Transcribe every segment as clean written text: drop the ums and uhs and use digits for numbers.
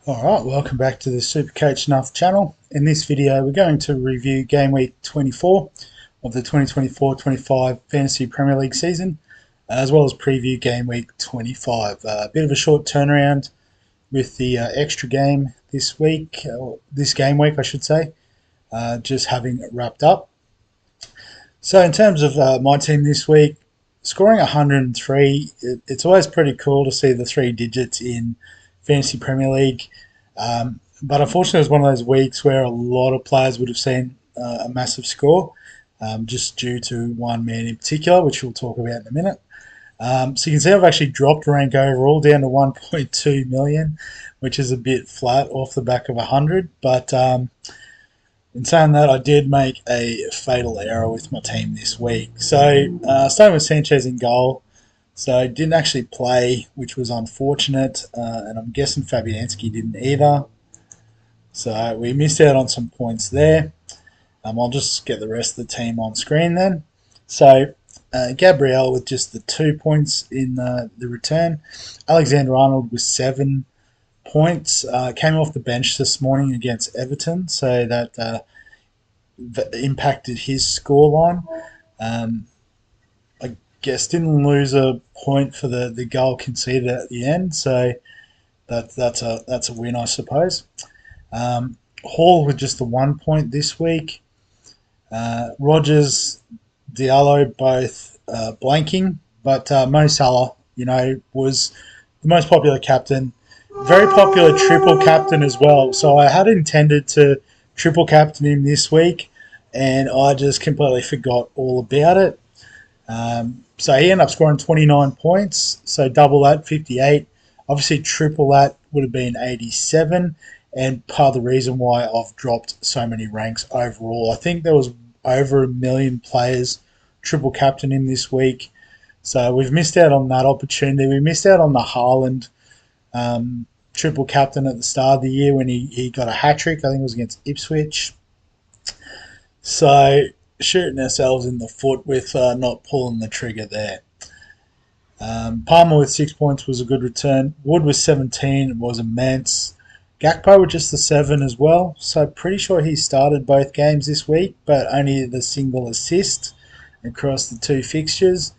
Alright, welcome back to the Supercoach Nuff channel. In this video we're going to review game week 24 of the 2024-25 Fantasy Premier League season, as well as preview game week 25. A bit of a short turnaround with the extra game this week, this game week I should say, just having it wrapped up. So in terms of my team this week, scoring 103, it's always pretty cool to see the three digits in Fantasy Premier League. But unfortunately, it was one of those weeks where a lot of players would have seen a massive score, just due to one man in particular, which we'll talk about in a minute. So you can see I've actually dropped rank overall down to 1.2 million, which is a bit flat off the back of 100. But in saying that, I did make a fatal error with my team this week. So starting with Sanchez in goal. So I didn't actually play, which was unfortunate, and I'm guessing Fabianski didn't either. So we missed out on some points there. I'll just get the rest of the team on screen then. So Gabriel with just the 2 points in the return. Alexander-Arnold with 7 points. Came off the bench this morning against Everton, so that impacted his scoreline. Guess didn't lose a point for the goal conceded at the end, so that's a win, I suppose. Hall with just the 1 point this week. Rogers, Diallo both blanking, but Mo Salah, was the most popular captain. Very popular triple captain as well. So I had intended to triple captain him this week, and I just completely forgot all about it. So he ended up scoring 29 points, so double that, 58. Obviously, triple that would have been 87, and part of the reason why I've dropped so many ranks overall. I think there was over 1 million players triple captain him this week, so we've missed out on that opportunity. We missed out on the Haaland triple captain at the start of the year when he got a hat-trick. I think it was against Ipswich. So shooting ourselves in the foot with not pulling the trigger there. Palmer with 6 points was a good return. Wood with 17 was immense. Gakpo with just the 7 as well. So pretty sure he started both games this week, but only the single assist across the two fixtures.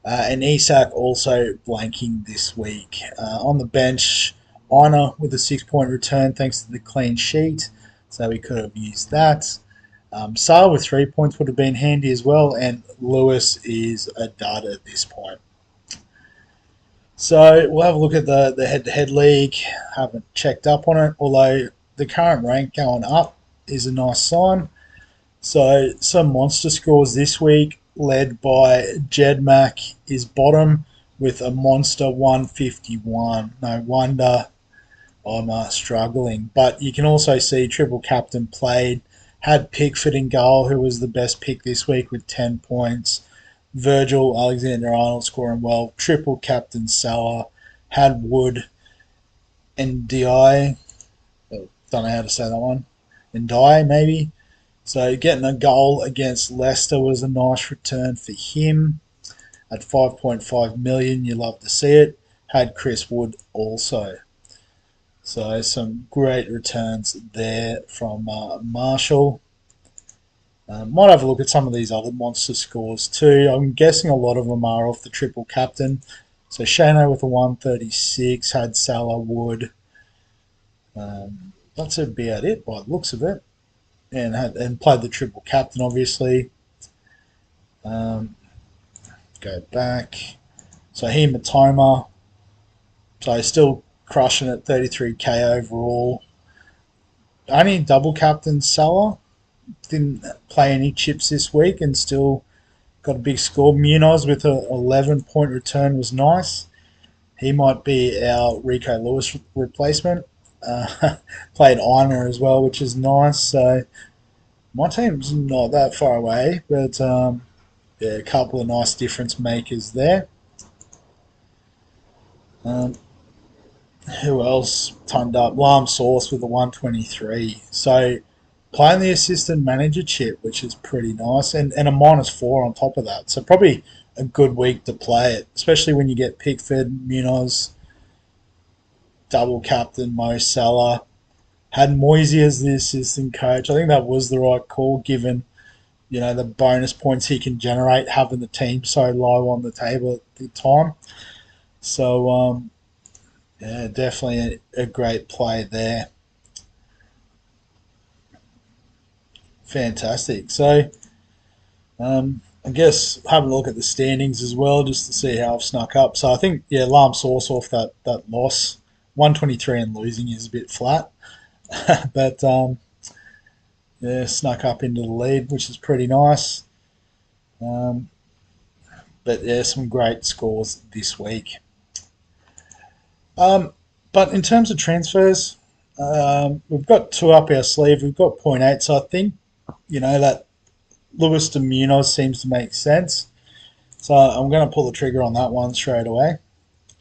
And Isak also blanking this week. On the bench, Ina with a 6 point return thanks to the clean sheet. So we could have used that. Saar with 3 points would have been handy as well, and Lewis is a dud at this point. So we'll have a look at the head-to-head league. Haven't checked up on it, although the current rank going up is a nice sign. So some monster scores this week, led by Jedmac is bottom with a monster 151. No wonder I'm struggling. But you can also see triple captain played. Had Pickford in goal, who was the best pick this week with 10 points. Virgil, Alexander-Arnold scoring well. Triple captain Salah. Had Wood and Di. Don't know how to say that one. And Di, maybe. So getting a goal against Leicester was a nice return for him. At 5.5 million, you love to see it. Had Chris Wood also. So some great returns there from Marshall. Might have a look at some of these other monster scores too. I'm guessing a lot of them are off the triple captain. So Shano with a 136, had Salah, Wood. That's about it by the looks of it. And played the triple captain, obviously. Go back. So here, Matoma. So still crushing at 33k overall. Only double captain Salah. Didn't play any chips this week and still got a big score. Munoz with a 11 point return was nice. He might be our Rico Lewis replacement. Played Ina as well, which is nice. So my team's not that far away, but yeah, a couple of nice difference makers there. Who else turned up? Lam Sauce with a 123. So playing the assistant manager chip, which is pretty nice, and a -4 on top of that. So probably a good week to play it, especially when you get Pickford, Munoz, double captain Mo Salah. Had Moisey as the assistant coach. I think that was the right call, given the bonus points he can generate having the team so low on the table at the time. So yeah, definitely a great play there. Fantastic. So I guess having a look at the standings as well, just to see how I've snuck up. So I think Lam Sauce off that loss, 123 and losing is a bit flat, but yeah, snuck up into the lead, which is pretty nice. Um, but yeah, some great scores this week. Um, but in terms of transfers, we've got two up our sleeve. We've got point eight, so I think that Lewis de Munoz seems to make sense. So I'm going to pull the trigger on that one straight away.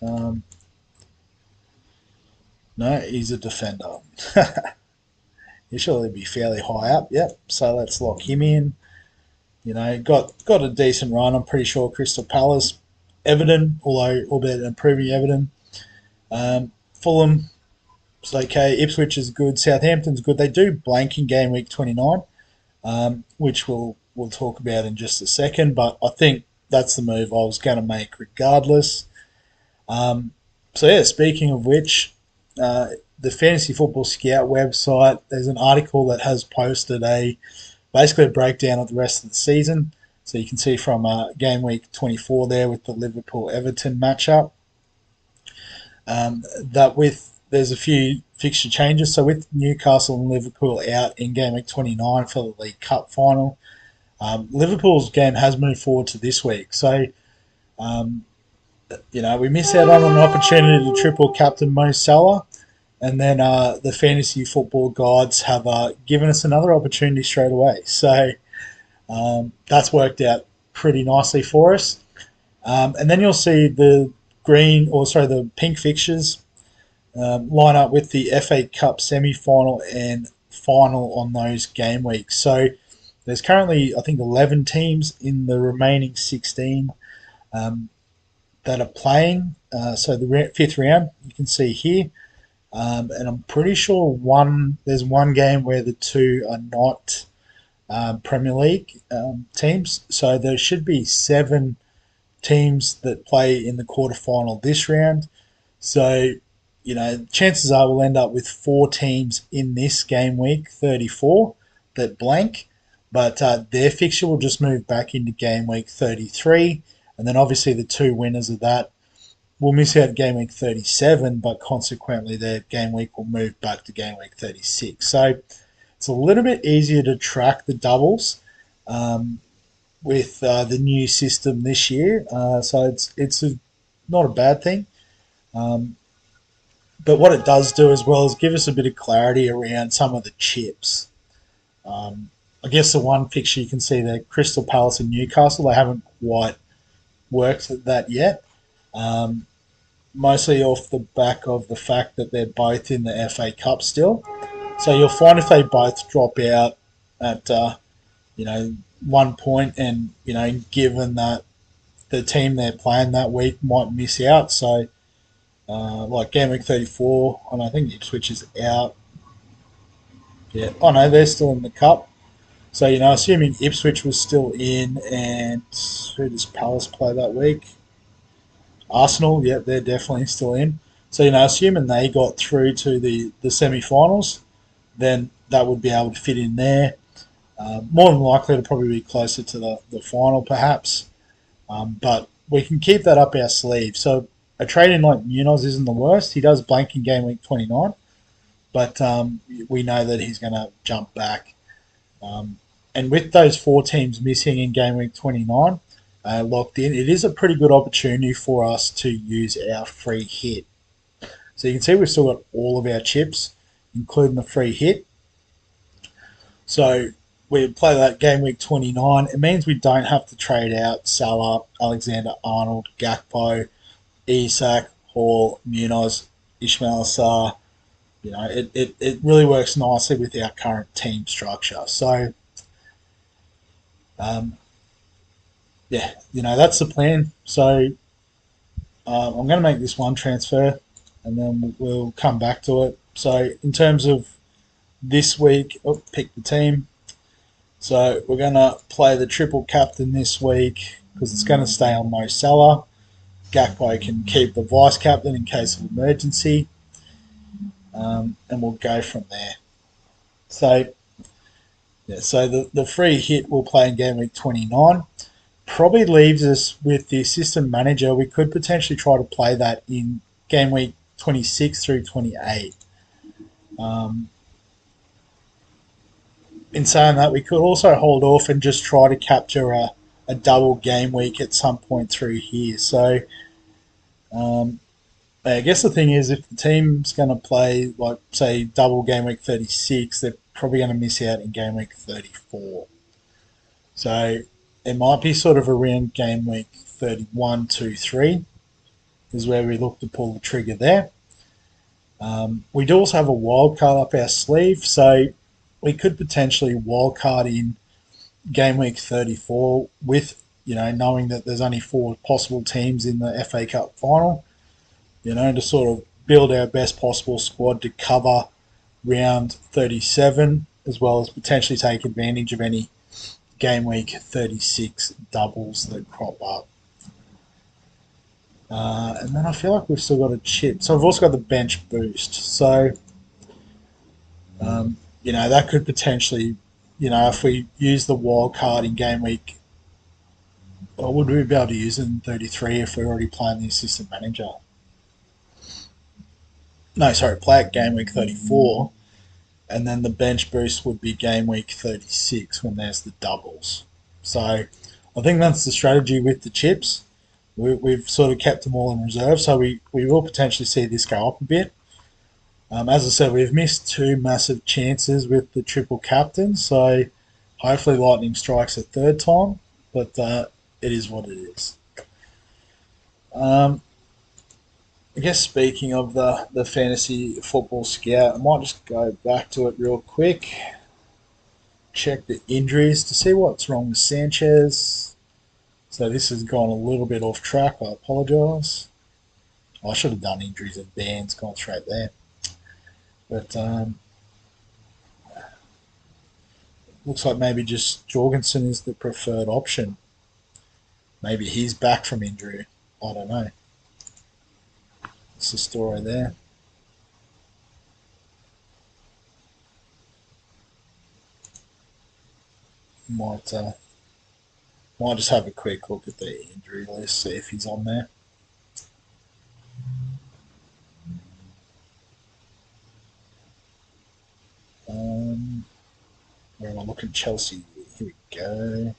Um, no, he's a defender. He'll surely be fairly high up. Yep. So let's lock him in. Got a decent run. I'm pretty sure Crystal Palace, Everton, although albeit improving Everton. Fulham is okay. Ipswich is good. Southampton's good. They do blank in game week 29, which we'll talk about in just a second. But I think that's the move I was going to make regardless. So yeah, speaking of which, the Fantasy Football Scout website, there's an article that has posted basically a breakdown of the rest of the season. So you can see from game week 24 there with the Liverpool Everton matchup, that there's a few fixture changes. So with Newcastle and Liverpool out in game week 29 for the League Cup final, Liverpool's game has moved forward to this week. So we miss out on an opportunity to triple captain Mo Salah. And then the fantasy football gods have given us another opportunity straight away. So that's worked out pretty nicely for us. And then you'll see the pink fixtures line up with the FA Cup semi-final and final on those game weeks. So there's currently, I think, 11 teams in the remaining 16 that are playing. So the fifth round, you can see here. And I'm pretty sure there's one game where the two are not Premier League teams. So there should be 7 teams that play in the quarterfinal this round. So, chances are we'll end up with 4 teams in this game week 34 that blank. But their fixture will just move back into game week 33. And then obviously the 2 winners of that will miss out game week 37, but consequently their game week will move back to game week 36. So it's a little bit easier to track the doubles with the new system this year. So it's not a bad thing. But what it does do as well is give us a bit of clarity around some of the chips. I guess the one fixture you can see there, Crystal Palace and Newcastle, they haven't quite worked at that yet. Mostly off the back of the fact that they're both in the FA Cup still. So you'll find if they both drop out at 1 point, and given that the team they're playing that week might miss out. So like game week 34, and I think Ipswich is out. Yeah, oh no, they're still in the cup. So assuming Ipswich was still in, and who does Palace play that week? Arsenal, yeah, they're definitely still in. So, assuming they got through to the semi-finals, then that would be able to fit in there. More than likely to probably be closer to the final, perhaps. But we can keep that up our sleeve. So a trade-in like Munoz isn't the worst. He does blank in game week 29, but we know that he's going to jump back. And with those 4 teams missing in game week 29, locked in, it is a pretty good opportunity for us to use our free hit. So you can see we've still got all of our chips, including the free hit. So we play that game week 29. It means we don't have to trade out Salah, Alexander-Arnold, Gakpo, Isak, Hall, Munoz, Ismail Sarr, it really works nicely with our current team structure. So um, yeah, that's the plan. So I'm going to make this one transfer, and then we'll come back to it. So in terms of this week, pick the team. So we're going to play the triple captain this week because it's going to stay on Mo Salah. Gakpo can keep the vice captain in case of emergency, and we'll go from there. So yeah, so the free hit will play in game week 29. Probably leaves us with the assistant manager. We could potentially try to play that in game week 26 through 28. Um, in saying that, we could also hold off and just try to capture a double game week at some point through here. So um, I guess the thing is, if the team's going to play, like, say, double game week 36, they're probably going to miss out in game week 34. So it might be sort of around game week 31, 2, 3 is where we look to pull the trigger there. We do also have a wild card up our sleeve, so we could potentially wild card in game week 34 with, knowing that there's only 4 possible teams in the FA Cup final, to sort of build our best possible squad to cover round 37, as well as potentially take advantage of any game week 36 doubles that crop up. And then I feel like we've still got a chip. So we've also got the bench boost. So, that could potentially, if we use the wild card in game week, or would we be able to use it in 33 if we're already playing the assistant manager? No, sorry, play at game week 34, and then the bench boost would be game week 36 when there's the doubles. So I think that's the strategy with the chips. We've sort of kept them all in reserve, so we will potentially see this go up a bit. As I said, we've missed 2 massive chances with the triple captain, so hopefully lightning strikes a third time, but it is what it is. I guess speaking of the fantasy football scout, I might just go back to it real quick, check the injuries to see what's wrong with Sanchez. So this has gone a little bit off track, I apologise. I should have done injuries and bans, gone straight there. But looks like maybe just Jorgensen is the preferred option. Maybe he's back from injury. I don't know. That's the story there. Might might just have a quick look at the injury list, see if he's on there. Where am I looking? Chelsea. Here we go.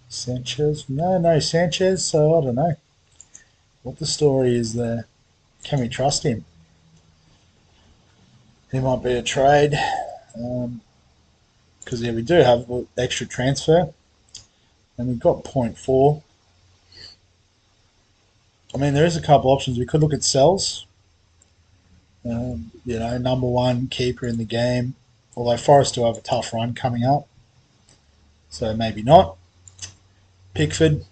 Sanchez? No Sanchez, so I don't know what the story is there. Can we trust him? He might be a trade. Because, yeah, we do have extra transfer. And we've got 0.4. I mean, there is a couple options. We could look at sells. Number 1 keeper in the game. Although Forest do have a tough run coming up. So maybe not. Pickford,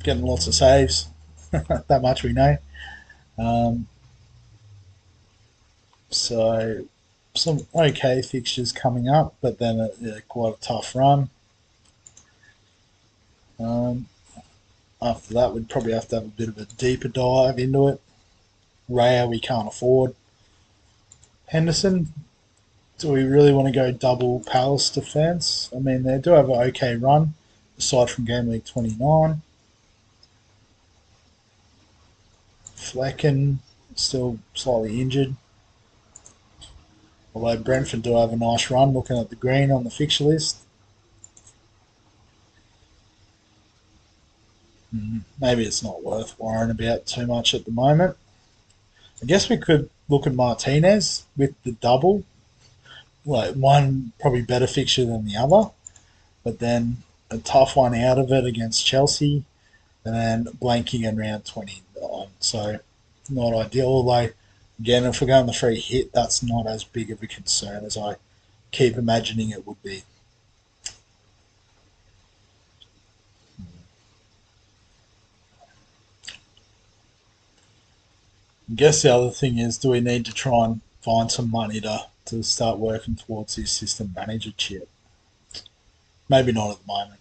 getting lots of saves. That much we know. So some okay fixtures coming up, but then quite a tough run. After that, we'd probably have to have a bit of a deeper dive into it. Raya we can't afford. Henderson, do we really want to go double Palace defence? I mean, they do have an okay run, aside from game week 29. Flecken, still slightly injured. Although Brentford do have a nice run, looking at the green on the fixture list. Maybe it's not worth worrying about too much at the moment. I guess we could look at Martinez with the double. Like, one probably better fixture than the other, but then a tough one out of it against Chelsea, and then blanking in round 29. So not ideal. Although Again, if we're going the free hit, that's not as big of a concern as I keep imagining it would be. I guess the other thing is, do we need to try and find some money to start working towards the assistant manager chip? Maybe not at the moment.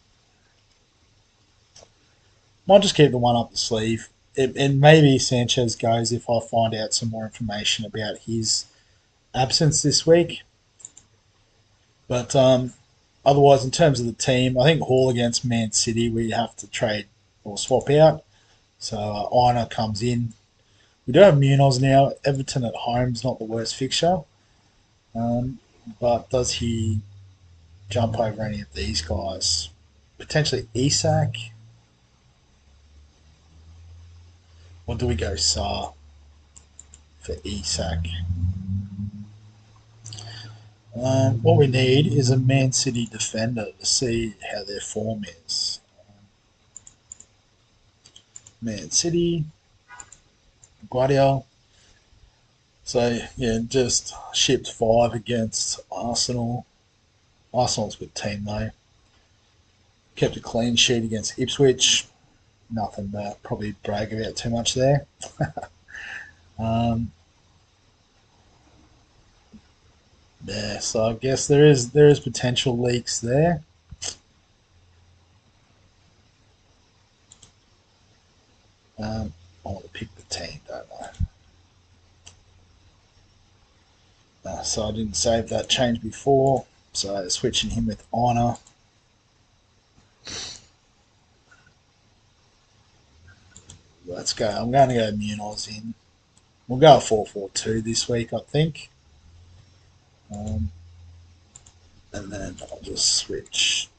Might just keep the one up the sleeve. And maybe Sanchez goes if I find out some more information about his absence this week. But otherwise, in terms of the team, I think Hall against Man City, we have to trade or swap out. So Ina comes in. We do have Munoz now. Everton at home is not the worst fixture. Um, but does he jump over any of these guys? Potentially Isak? Or do we go Saar for Isak? What we need is a Man City defender to see how their form is. Man City, Guardiola. So, yeah, just shipped 5 against Arsenal. Arsenal's a good team, though. Kept a clean sheet against Ipswich. Nothing to probably brag about too much there. um, yeah, so I guess there is potential leaks there. I want to pick the team, don't I? So I didn't save that change before. So switching him with Honor. Let's go. I'm going to go Munoz in. We'll go 4-4-2 this week, I think. And then I'll just switch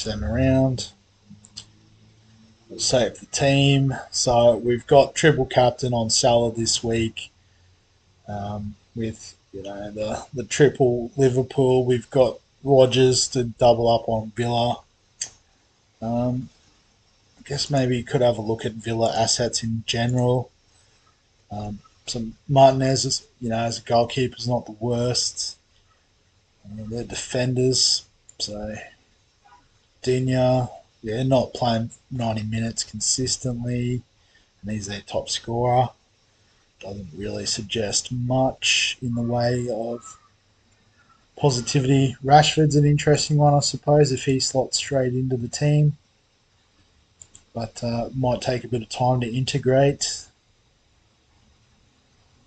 them around. We'll save the team. So we've got triple captain on Salah this week. With the triple Liverpool, we've got Rodgers to double up on Villa. I guess maybe you could have a look at Villa assets in general. Some Martinez, as a goalkeeper, is not the worst. They're defenders, so Dinya, not playing 90 minutes consistently, and he's their top scorer. Doesn't really suggest much in the way of positivity. Rashford's an interesting one, I suppose, if he slots straight into the team, but might take a bit of time to integrate.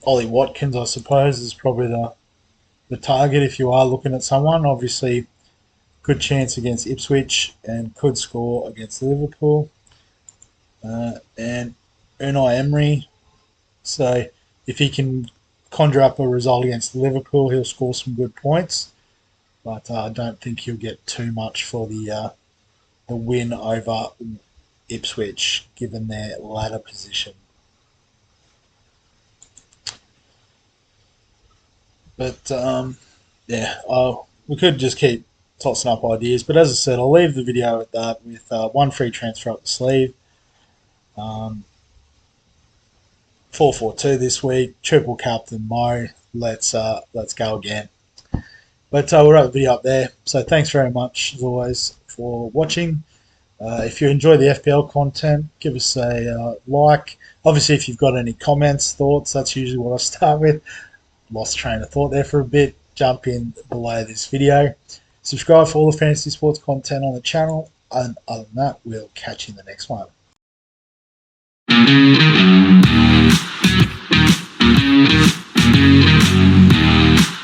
Ollie Watkins, I suppose, is probably the target if you are looking at someone. Obviously, good chance against Ipswich and could score against Liverpool. And Unai Emery, so if he can conjure up a result against Liverpool, he'll score some good points. But I don't think he'll get too much for the win over Ipswich, given their ladder position. But yeah, we could just keep tossing up ideas. But as I said, I'll leave the video at that with one free transfer up the sleeve. 4-4-2 this week. Triple captain Mo. Let's go again. But we'll wrap the video up there. So thanks very much as always for watching. If you enjoy the FPL content, give us a like. Obviously, if you've got any comments, thoughts, that's usually what I start with. Lost train of thought there for a bit. Jump in below this video. Subscribe for all the fantasy sports content on the channel. And other than that, we'll catch you in the next one.